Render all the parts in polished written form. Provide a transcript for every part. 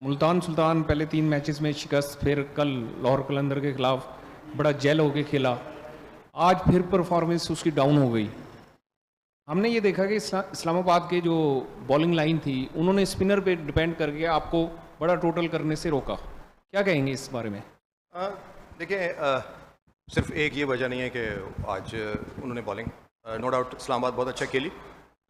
मुल्तान सुल्तान पहले 3 मैचेस में शिकस्त, फिर कल लाहौर कलंदर के खिलाफ बड़ा जेल होके खेला। आज फिर परफॉर्मेंस उसकी डाउन हो गई। हमने ये देखा कि इस्लामाबाद के जो बॉलिंग लाइन थी, उन्होंने स्पिनर पे डिपेंड करके आपको बड़ा टोटल करने से रोका। क्या कहेंगे इस बारे में? देखिए, सिर्फ एक ये वजह नहीं है कि आज उन्होंने बॉलिंग, नो डाउट इस्लामाबाद बहुत अच्छा खेली,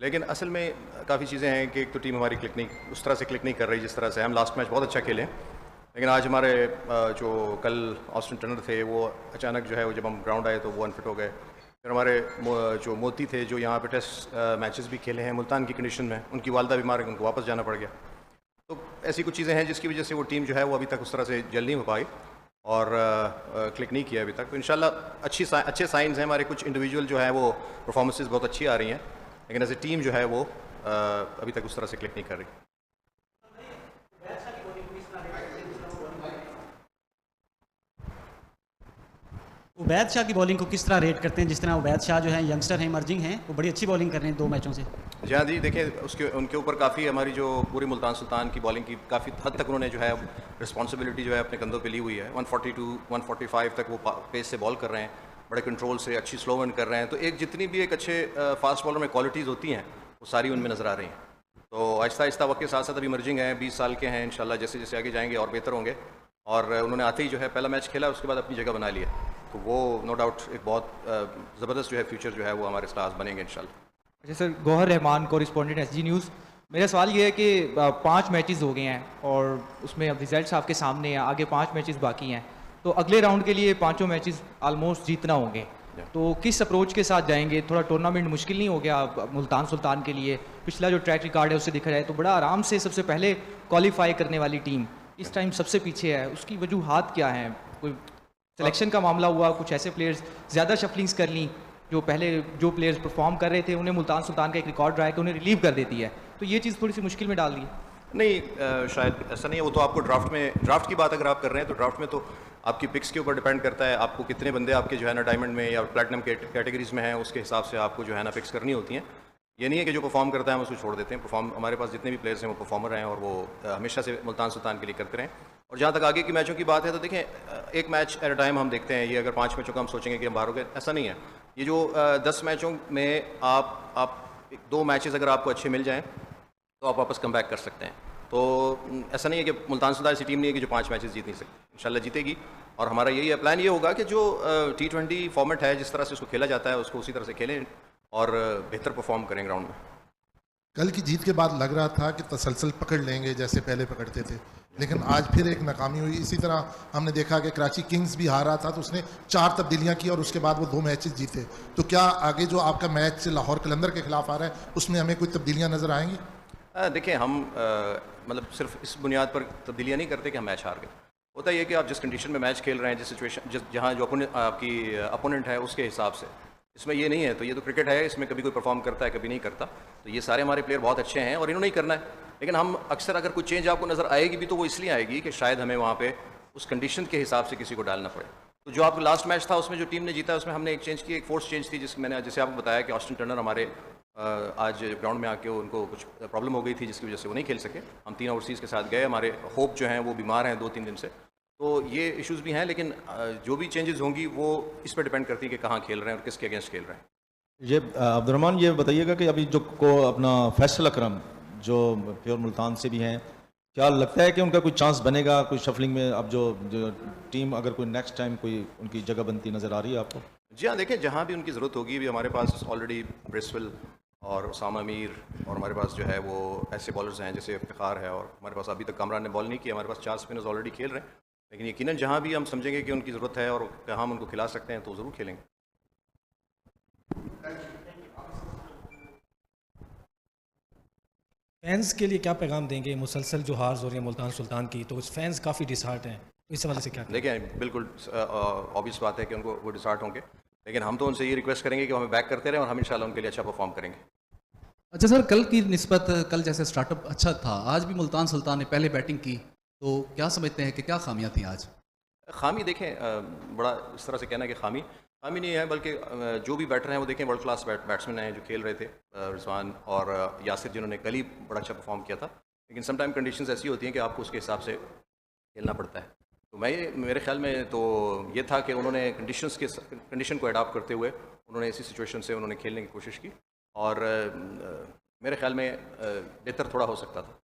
लेकिन असल में काफ़ी चीज़ें हैं कि एक तो टीम हमारी क्लिक नहीं, उस तरह से क्लिक नहीं कर रही जिस तरह से हम लास्ट मैच बहुत अच्छा खेले, लेकिन आज हमारे जो कल ऑस्टिन टर्नर थे वो अचानक जो है वो जब हम ग्राउंड आए तो वो अनफिट हो गए। फिर हमारे जो मोती थे जो यहाँ पे टेस्ट मैचेस भी खेले हैं मुल्तान की कंडीशन में, उनकी वालदा बीमार है, उनको वापस जाना पड़ गया। तो ऐसी कुछ चीज़ें हैं जिसकी वजह से वो टीम जो है वो अभी तक उस तरह से जल नहीं हो पाई और क्लिक नहीं किया अभी तक। तो इंशाल्लाह अच्छे साइंस हैं, हमारे कुछ इंडिविजुअल जो है वो परफॉर्मेंसेस बहुत अच्छी आ रही हैं, लेकिन एज ए टीम जो है वो अभी तक उस तरह से क्लिक नहीं कर रही। उबैद शाह की बॉलिंग को किस तरह रेट करते हैं? जिस तरह उबैद शाह जो है यंगस्टर हैं, इमर्जिंग हैं, वो बड़ी अच्छी बॉलिंग कर रहे हैं 2 मैचों से। जी हाँ जी, देखिए उनके ऊपर काफ़ी हमारी जो पूरी मुल्तान सुल्तान की बॉलिंग की काफ़ी हद तक उन्होंने जो है रिस्पॉन्सिबिलिटी जो है अपने कंधों पे ली हुई है। 142 145 तक वो पेस से बॉल कर रहे हैं, बड़े कंट्रोल से अच्छी स्लो वन कर रहे हैं। तो एक जितनी भी एक अच्छे फास्ट बॉलर में क्वालिटीज़ होती हैं वो सारी उनमें नज़र आ रही हैं। तो आहिस्ता आहिस्ता वक्त के साथ साथ अभी इमर्जिंग हैं, 20 साल के हैं, इंशाल्लाह जैसे जैसे आगे जाएंगे और बेहतर होंगे। और उन्होंने आते ही जो है पहला मैच खेला, उसके बाद अपनी जगह बना लिया। तो वो नो डाउट एक बहुत ज़बरदस्त जो है फ्यूचर जो है वो हमारे स्टार्स बनेंगे इंशाल्लाह। अच्छा sir, Gauhar Rahman, correspondent SG news. मेरा सवाल ये है कि 5 मैचेस हो गए हैं और उसमें अब रिजल्ट्स आपके सामने हैं, आगे 5 मैचेस बाकी हैं, तो अगले राउंड के लिए 5 मैचेस ऑलमोस्ट जीतना होंगे। तो किस अप्रोच के साथ जाएंगे? थोड़ा टूर्नामेंट मुश्किल नहीं हो गया मुल्तान सुल्तान के लिए? पिछला जो ट्रैक रिकॉर्ड है उससे देखा जाए तो बड़ा आराम से सबसे पहले क्वालिफाई करने वाली टीम इस टाइम सबसे पीछे है। उसकी वजूहात क्या हैं? कोई सिलेक्शन का मामला हुआ, कुछ ऐसे प्लेयर्स ज़्यादा शफलिंग्स कर ली जो पहले जो प्लेयर्स परफॉर्म कर रहे थे उन्हें मुल्तान सुल्तान का एक रिकॉर्ड रहा है कि उन्हें रिलीव कर देती है, तो ये चीज़ थोड़ी सी मुश्किल में डाल दी है। नहीं, शायद ऐसा नहीं है। वो तो आपको ड्राफ्ट की बात अगर आप कर रहे हैं तो ड्राफ्ट में तो आपकी पिक्स के ऊपर डिपेंड करता है, आपको कितने बंदे आपके जो है ना डायमंड में या प्लेटिनम कैटेगरीज में हैं, उसके हिसाब से आपको जो है ना पिक्स करनी होती हैं। ये नहीं है कि जो परफॉर्म करता है हम उसको छोड़ देते हैं। परफॉर्म हमारे पास जितने भी प्लेयर्स हैं वो परफॉर्मर हैं और वो हमेशा से मुल्तान सुल्तान के लिए करते रहें। और जहाँ तक आगे की मैचों की बात है तो देखें, एक मैच एट अ टाइम हम देखते हैं। ये अगर 5 मैचों का हम सोचेंगे कि हम बाहर हो गए, ऐसा नहीं है। ये जो 10 मैचों में आप 2 मैचेस अगर आपको अच्छे मिल जाएँ तो आप वापस कम बैक कर सकते हैं। तो ऐसा नहीं है कि मुल्तान सुल्तान ऐसी टीम नहीं है कि जो 5 मैचेस जीत नहीं सकती, इंशाल्लाह जीतेगी। और हमारा यही है, प्लान ये होगा कि जो T20 फॉर्मेट है जिस तरह से उसको खेला जाता है उसको उसी तरह से खेलें और बेहतर परफॉर्म करें ग्राउंड में। कल की जीत के बाद लग रहा था कि तसलसल पकड़ लेंगे जैसे पहले पकड़ते थे, लेकिन आज फिर एक नाकामी हुई। इसी तरह हमने देखा कि कराची किंग्स भी हारा था तो उसने 4 तब्दीलियां की और उसके बाद वो 2 मैचेस जीते। तो क्या आगे जो आपका मैच लाहौर कलंदर के खिलाफ आ रहा है उसमें हमें कोई तब्दीलियां नज़र आएंगी? देखिए, हम मतलब सिर्फ इस बुनियाद पर तब्दीलियाँ नहीं करते कि हम मैच हार गए। होता ये है कि आप जिस कंडीशन में मैच खेल रहे हैं, जिस सिचुएशन जहाँ जो आपकी अपोनेंट है उसके हिसाब से, इसमें ये नहीं है। तो ये तो क्रिकेट है, इसमें कभी कोई परफॉर्म करता है कभी नहीं करता। तो ये सारे हमारे प्लेयर बहुत अच्छे हैं और इन्होंने ही करना है। लेकिन हम अक्सर अगर कोई चेंज आपको नज़र आएगी भी तो वो इसलिए आएगी कि शायद हमें वहाँ पे उस कंडीशन के हिसाब से किसी को डालना पड़े। तो जो आपका लास्ट मैच था उसमें जो टीम ने जीता उसमें हमने एक चेंज की, एक फोर्स चेंज थी जैसे आपको बताया कि ऑस्टिन टर्नर हमारे आज ग्राउंड में आके उनको कुछ प्रॉब्लम हो गई थी जिसकी वजह से वो नहीं खेल सके। हम 3 ओवरसीज़ के साथ गए, हमारे होप जो हैं वो बीमार हैं 2-3 दिन से। तो ये इश्यूज़ भी हैं, लेकिन जो भी चेंजेस होंगी वो इस पर डिपेंड करती है कि कहाँ खेल रहे हैं और किसके अगेंस्ट खेल रहे हैं। ये अब्दुर्रहमान, ये बताइएगा कि अभी जो को अपना फैसल अकरम जो प्योर मुल्तान से भी हैं, क्या लगता है कि उनका कोई चांस बनेगा कोई शफलिंग में? अब जो टीम अगर कोई नेक्स्ट टाइम कोई उनकी जगह बनती नज़र आ रही है आपको? जी हाँ, देखें जहाँ भी उनकी ज़रूरत होगी, भी हमारे पास ऑलरेडी ब्रिस्वेल और उसामा मीर और हमारे पास जो है वो ऐसे बॉलर्स हैं जैसे इफ्तिखार है, और हमारे पास अभी तक कामरान ने बॉल नहीं किया। हमारे पास 4 स्पिनर्स ऑलरेडी खेल रहे हैं, लेकिन यकीनन जहाँ भी हम समझेंगे कि उनकी ज़रूरत है और कहाँ हम उनको खिला सकते हैं तो ज़रूर खेलेंगे। फैंस के लिए क्या पैगाम देंगे? मुसलसल जो हार हो रही है मुल्तान सुल्तान की, तो फैंस काफ़ी डिसहार्ट हैं, इस हवाले से क्या? देखिए, बिल्कुल ऑब्वियस बात है कि उनको वो डिसहार्ट होंगे, लेकिन हम तो उनसे ये रिक्वेस्ट करेंगे कि वो हमें बैक करते रहें और हम इंशाल्लाह उनके लिए अच्छा परफॉर्म करेंगे। अच्छा सर, कल की निस्बत कल जैसे स्टार्टअप अच्छा था, आज भी मुल्तान सुल्तान ने पहले बैटिंग की, तो क्या समझते हैं कि क्या खामियां थी आज? खामी देखें, बड़ा इस तरह से कहना कि खामी नहीं है, बल्कि जो भी बैटर हैं वो देखें वर्ल्ड क्लास बैट्समैन हैं जो खेल रहे थे। रिजवान और यासिर जिन्होंने कल ही बड़ा अच्छा परफॉर्म किया था। लेकिन समटाइम कंडीशंस ऐसी होती हैं कि आपको उसके हिसाब से खेलना पड़ता है। तो मेरे ख्याल में तो ये था कि उन्होंने कंडीशन को अडॉप्ट करते हुए उन्होंने ऐसी सिचुएशन से उन्होंने खेलने की कोशिश की और मेरे ख्याल में बेहतर थोड़ा हो सकता था।